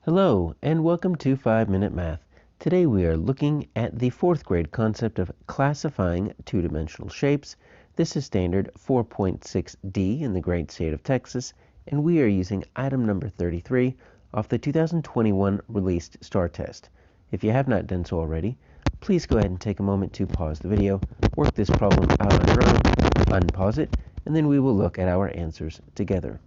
Hello, and welcome to 5-Minute Math. Today we are looking at the 4th grade concept of classifying two-dimensional shapes. This is standard 4.6D in the great state of Texas, and we are using item number 33 off the 2021 released STAAR test. If you have not done so already, please go ahead and take a moment to pause the video, work this problem out on your own, unpause it, and then we will look at our answers together.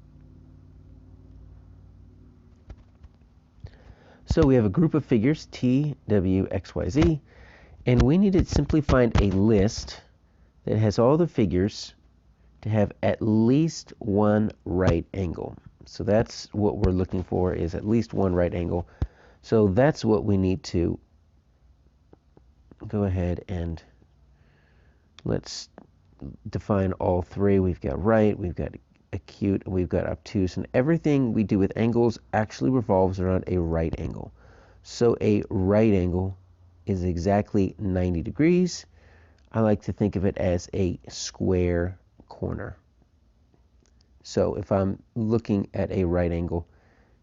So we have a group of figures, T, W, X, Y, Z, and we need to simply find a list that has all the figures to have at least one right angle. So that's what we're looking for, is at least one right angle. So that's what we need to go ahead and let's define all three. We've got right, we've got acute, and we've got obtuse, and everything we do with angles actually revolves around a right angle. So a right angle is exactly 90 degrees. I like to think of it as a square corner. So if I'm looking at a right angle,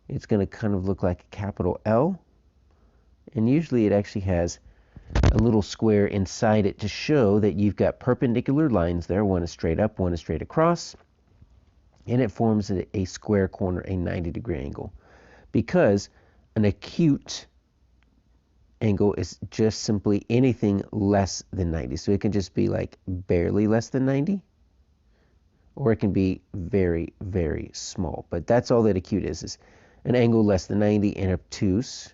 it's going to kind of look like a capital L, and usually it actually has a little square inside it to show that you've got perpendicular lines there. One is straight up, one is straight across, and it forms a square corner, a 90-degree angle. Because an acute angle is just simply anything less than 90. So it can just be like barely less than 90, or it can be very, very small. But that's all that acute is an angle less than 90, and obtuse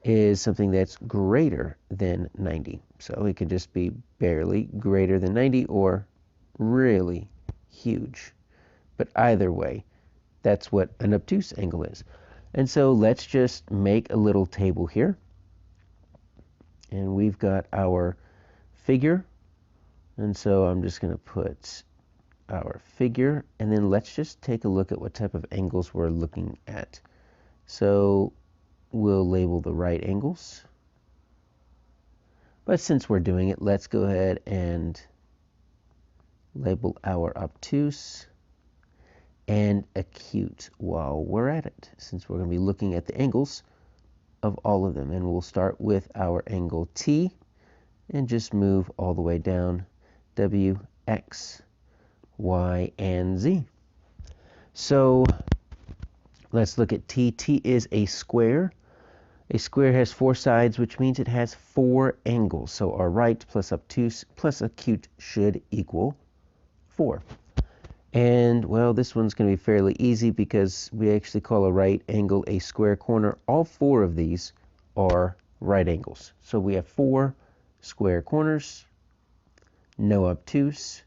is something that's greater than 90. So it could just be barely greater than 90 or really huge. But either way, that's what an obtuse angle is. And so let's just make a little table here. And we've got our figure. And so I'm just going to put our figure. And then let's just take a look at what type of angles we're looking at. So we'll label the right angles. But since we're doing it, let's go ahead and label our obtuse and acute while we're at it, since we're going to be looking at the angles of all of them. And we'll start with our angle T and just move all the way down W, X, Y, and Z. So let's look at T. T is a square. A square has 4 sides, which means it has 4 angles. So our right plus obtuse plus acute should equal 4. And, well, this one's going to be fairly easy because we actually call a right angle a square corner. All 4 of these are right angles. So we have 4 square corners, no obtuse,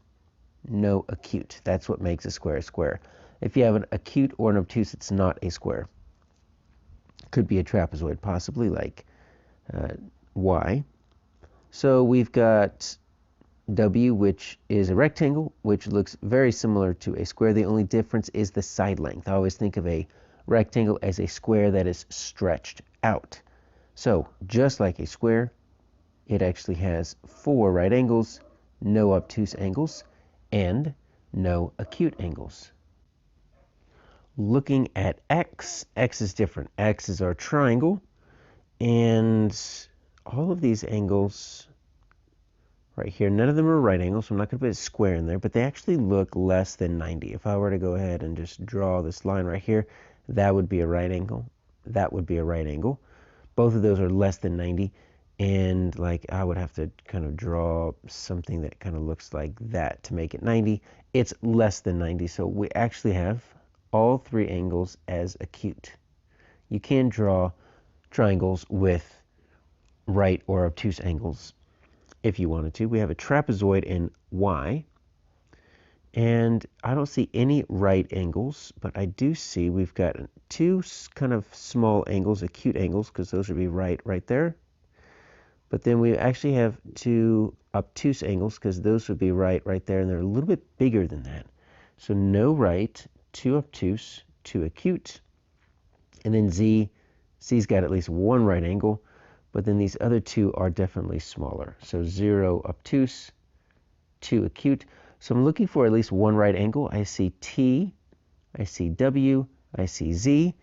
no acute. That's what makes a square a square. If you have an acute or an obtuse, it's not a square. Could be a trapezoid, possibly, like Y. So we've got W, which is a rectangle, which looks very similar to a square. The only difference is the side length. I always think of a rectangle as a square that is stretched out. So just like a square, it actually has 4 right angles, no obtuse angles, and no acute angles. Looking at X, X is different. X is our triangle, and all of these angles right here, none of them are right angles, so I'm not going to put a square in there, but they actually look less than 90. If I were to go ahead and just draw this line right here, that would be a right angle. That would be a right angle. Both of those are less than 90, and like I would have to kind of draw something that kind of looks like that to make it 90. It's less than 90, so we actually have all 3 angles as acute. You can draw triangles with right or obtuse angles if you wanted to. We have a trapezoid in Y, and I don't see any right angles, but I do see we've got 2 kind of small angles, acute angles, because those would be right there. But then we actually have 2 obtuse angles, because those would be right there, and they're a little bit bigger than that. So no right, 2 obtuse, 2 acute, and then Z's got at least 1 right angle, but then these other 2 are definitely smaller. So 0 obtuse, 2 acute. So I'm looking for at least 1 right angle. I see T, I see W, I see Z.